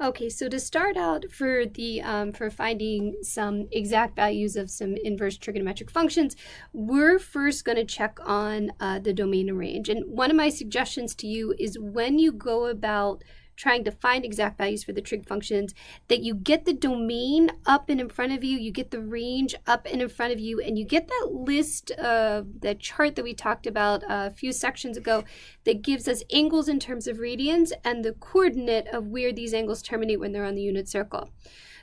Okay, so to start out for the for finding some exact values of some inverse trigonometric functions, we're first going to check on the domain and range. And one of my suggestions to you is when you go about trying to find exact values for the trig functions, that you get the domain up and in front of you, you get the range up and in front of you, and you get that list, that chart that we talked about a few sections ago that gives us angles in terms of radians and the coordinate of where these angles terminate when they're on the unit circle.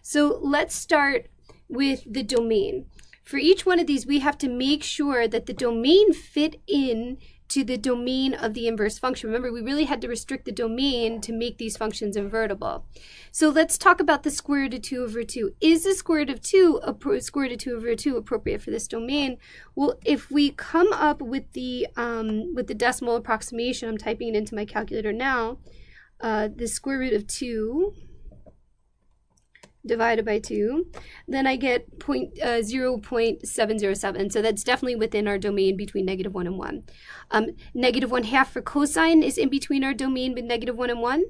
So let's start with the domain. For each one of these, we have to make sure that the domain fit in to the domain of the inverse function. Remember, we really had to restrict the domain to make these functions invertible. So let's talk about the square root of 2 over 2. Is the square root of 2 over 2 appropriate for this domain? Well, if we come up with the decimal approximation, I'm typing it into my calculator now, the square root of 2 divided by 2, then I get 0.707. So that's definitely within our domain between -1 and 1. -1/2 for cosine is in between our domain with -1 and 1.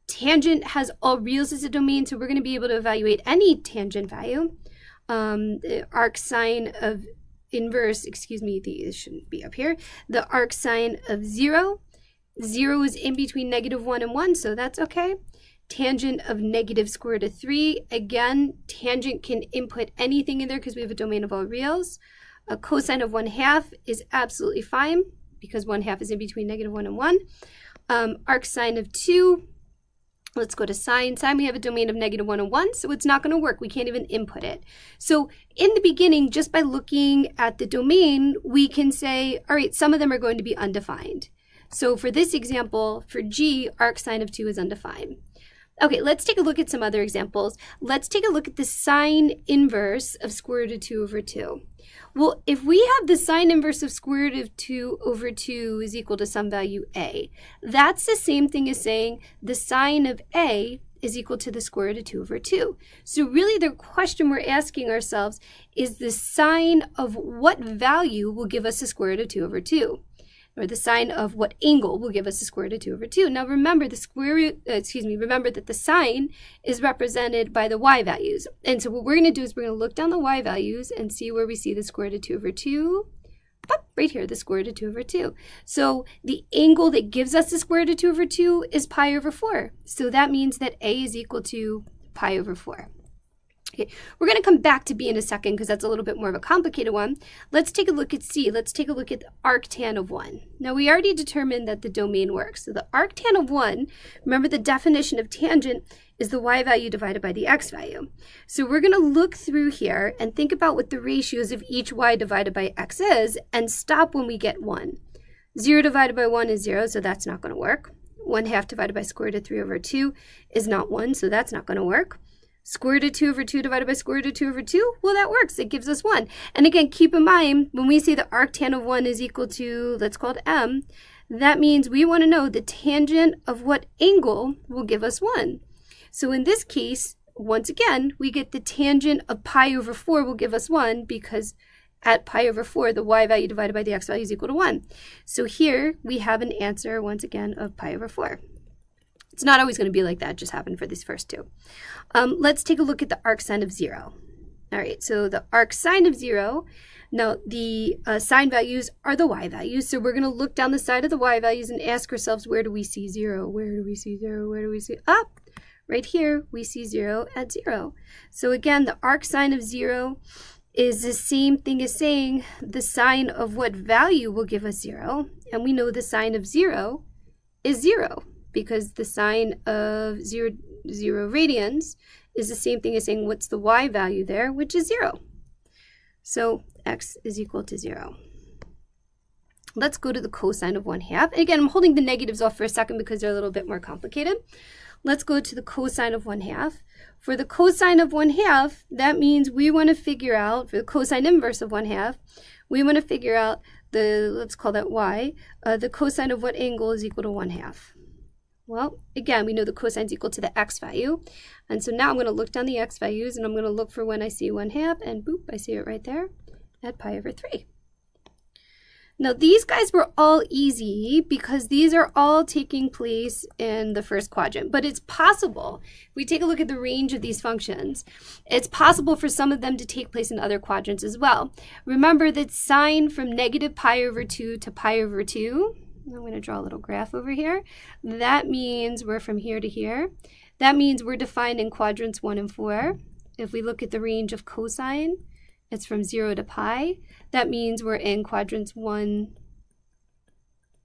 Tangent has all reals as a domain, so we're going to be able to evaluate any tangent value. The arc sine of inverse, excuse me, these shouldn't be up here. The arc sine of 0. 0 is in between -1 and 1, so that's okay. Tangent of negative square root of 3. Again, tangent can input anything in there because we have a domain of all reals. A cosine of 1/2 is absolutely fine because 1/2 is in between -1 and 1. Arc sine of 2. Let's go to sine. Sine, we have a domain of -1 and 1, so it's not going to work. We can't even input it. So in the beginning, just by looking at the domain, we can say, all right, some of them are going to be undefined. So for this example, for G, arc sine of 2 is undefined. Okay, let's take a look at some other examples. Let's take a look at the sine inverse of square root of 2 over 2. Well, if we have the sine inverse of square root of 2 over 2 is equal to some value a, that's the same thing as saying the sine of a is equal to the square root of 2 over 2. So really the question we're asking ourselves is the sine of what value will give us the square root of 2 over 2? Or the sine of what angle will give us the square root of 2 over 2. Now remember remember that the sine is represented by the y values. And so what we're going to do is we're going to look down the y values and see where we see the square root of 2 over 2. Right here, the square root of 2 over 2. So the angle that gives us the square root of 2 over 2 is pi over 4. So that means that a is equal to pi over 4. Okay, we're going to come back to B in a second because that's a little bit more of a complicated one. Let's take a look at C. Let's take a look at the arctan of 1. Now, we already determined that the domain works. So the arctan of 1, remember the definition of tangent is the y value divided by the x value. So we're going to look through here and think about what the ratios of each y divided by x is and stop when we get 1. 0 divided by 1 is 0, so that's not going to work. 1/2 divided by square root of 3 over 2 is not 1, so that's not going to work. Square root of 2 over 2 divided by square root of 2 over 2, well, that works. It gives us 1. And again, keep in mind, when we say the arctan of 1 is equal to, let's call it m, that means we want to know the tangent of what angle will give us 1. So in this case, once again, we get the tangent of pi over 4 will give us 1 because at pi over 4, the y value divided by the x value is equal to 1. So here we have an answer, once again, of pi over 4. It's not always going to be like that. It just happened for these first two. Let's take a look at the arc sine of 0. All right, so the arc sine of 0. Now, the sine values are the y values. So we're going to look down the side of the y values and ask ourselves, where do we see 0? Where do we see 0? Where do we see up? Right here, we see 0 at 0. So again, the arc sine of 0 is the same thing as saying the sine of what value will give us 0. And we know the sine of 0 is 0. Because the sine of 0 radians is the same thing as saying what's the y value there, which is 0. So x is equal to 0. Let's go to the cosine of 1/2. And again, I'm holding the negatives off for a second because they're a little bit more complicated. Let's go to the cosine of 1/2. For the cosine of 1/2, that means we want to figure out, for the cosine inverse of 1/2, we want to figure out the, let's call that y, the cosine of what angle is equal to 1/2. Well, again, we know the cosine is equal to the x value. And so now I'm going to look down the x values, and I'm going to look for when I see 1/2, and boop, I see it right there at pi over 3. Now, these guys were all easy because these are all taking place in the first quadrant, but it's possible, if we take a look at the range of these functions, it's possible for some of them to take place in other quadrants as well. Remember that sine from negative pi over 2 to pi over 2, I'm going to draw a little graph over here, that means we're from here to here. That means we're defined in quadrants 1 and 4. If we look at the range of cosine, it's from 0 to pi. That means we're in quadrants 1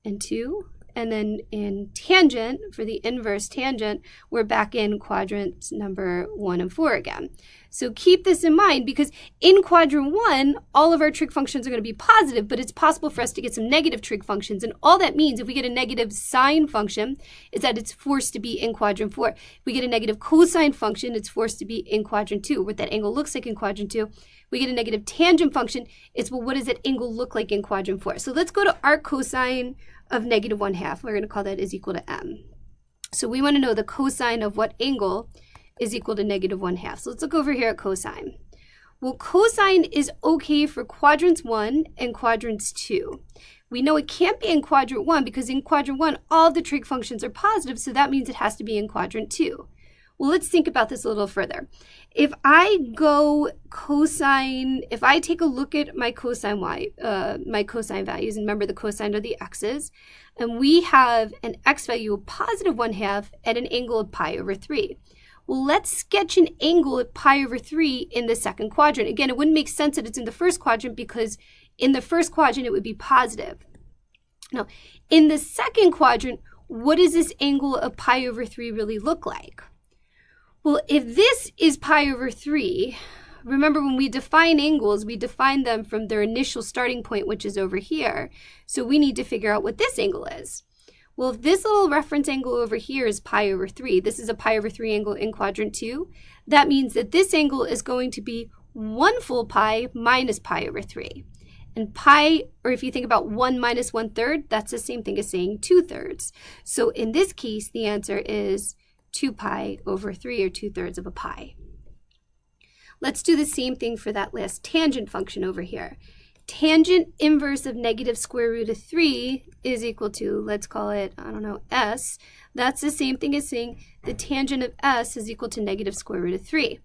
and 2. And then in tangent, for the inverse tangent, we're back in quadrant number 1 and 4 again. So keep this in mind because in quadrant 1, all of our trig functions are going to be positive, but it's possible for us to get some negative trig functions. And all that means, if we get a negative sine function, is that it's forced to be in quadrant 4. If we get a negative cosine function, it's forced to be in quadrant 2, what that angle looks like in quadrant 2. We get a negative tangent function, it's, well, what does that angle look like in quadrant 4? So let's go to arc cosine of negative 1/2. We're going to call that is equal to m. So we want to know the cosine of what angle is equal to negative 1/2. So let's look over here at cosine. Well, cosine is okay for quadrants 1 and quadrants 2. We know it can't be in quadrant 1 because in quadrant 1, all the trig functions are positive, so that means it has to be in quadrant 2. Well, let's think about this a little further. If I go cosine, if I take a look at my cosine my cosine values, and remember the cosine are the x's, and we have an x value of positive 1/2 at an angle of pi over 3. Well, let's sketch an angle at pi over 3 in the second quadrant. Again, it wouldn't make sense that it's in the first quadrant because in the first quadrant it would be positive. Now, in the second quadrant, what does this angle of pi over 3 really look like? Well, if this is pi over 3, remember when we define angles, we define them from their initial starting point, which is over here. So we need to figure out what this angle is. Well, if this little reference angle over here is pi over 3, this is a pi over 3 angle in quadrant 2, that means that this angle is going to be 1 full pi minus pi over 3. And pi, or if you think about 1 minus 1/3, that's the same thing as saying 2/3. So in this case, the answer is 2 pi over 3, or 2/3 of a pi. Let's do the same thing for that last tangent function over here. Tangent inverse of negative square root of 3 is equal to, let's call it, I don't know, s. That's the same thing as saying the tangent of s is equal to negative square root of 3.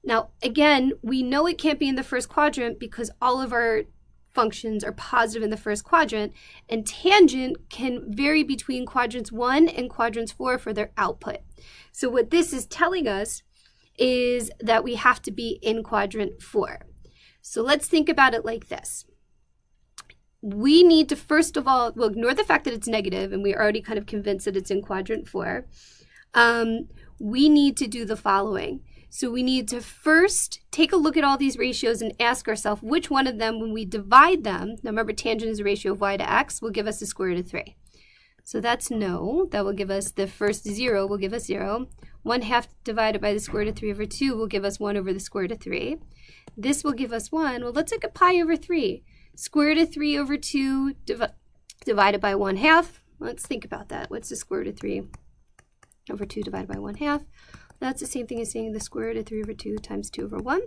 Now, again, we know it can't be in the first quadrant because all of our functions are positive in the first quadrant, and tangent can vary between quadrants 1 and quadrants 4 for their output. So what this is telling us is that we have to be in quadrant 4. So let's think about it like this. We need to, first of all, we'll ignore the fact that it's negative, and we're already kind of convinced that it's in quadrant 4. We need to do the following. So we need to first take a look at all these ratios and ask ourselves which one of them, when we divide them, now remember tangent is a ratio of y to x, will give us the square root of 3. So that's no. That will give us the first 0 will give us 0. 1/2 divided by the square root of 3 over 2 will give us 1 over the square root of 3. This will give us 1. Well, let's look at pi over 3. Square root of 3 over 2 divided by 1/2. Let's think about that. What's the square root of 3 over 2 divided by 1/2? That's the same thing as saying the square root of 3 over 2 times 2 over 1,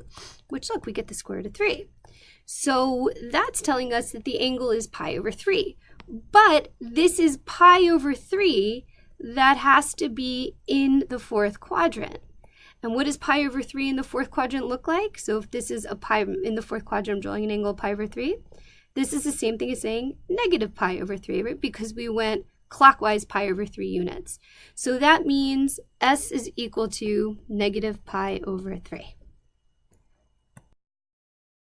which, look, we get the square root of 3. So that's telling us that the angle is pi over 3. But this is pi over 3 that has to be in the fourth quadrant. And what does pi over 3 in the fourth quadrant look like? So if this is a pi in the fourth quadrant, I'm drawing an angle of pi over 3. This is the same thing as saying negative pi over 3, right? Because we went clockwise pi over 3 units. So that means s is equal to negative pi over 3.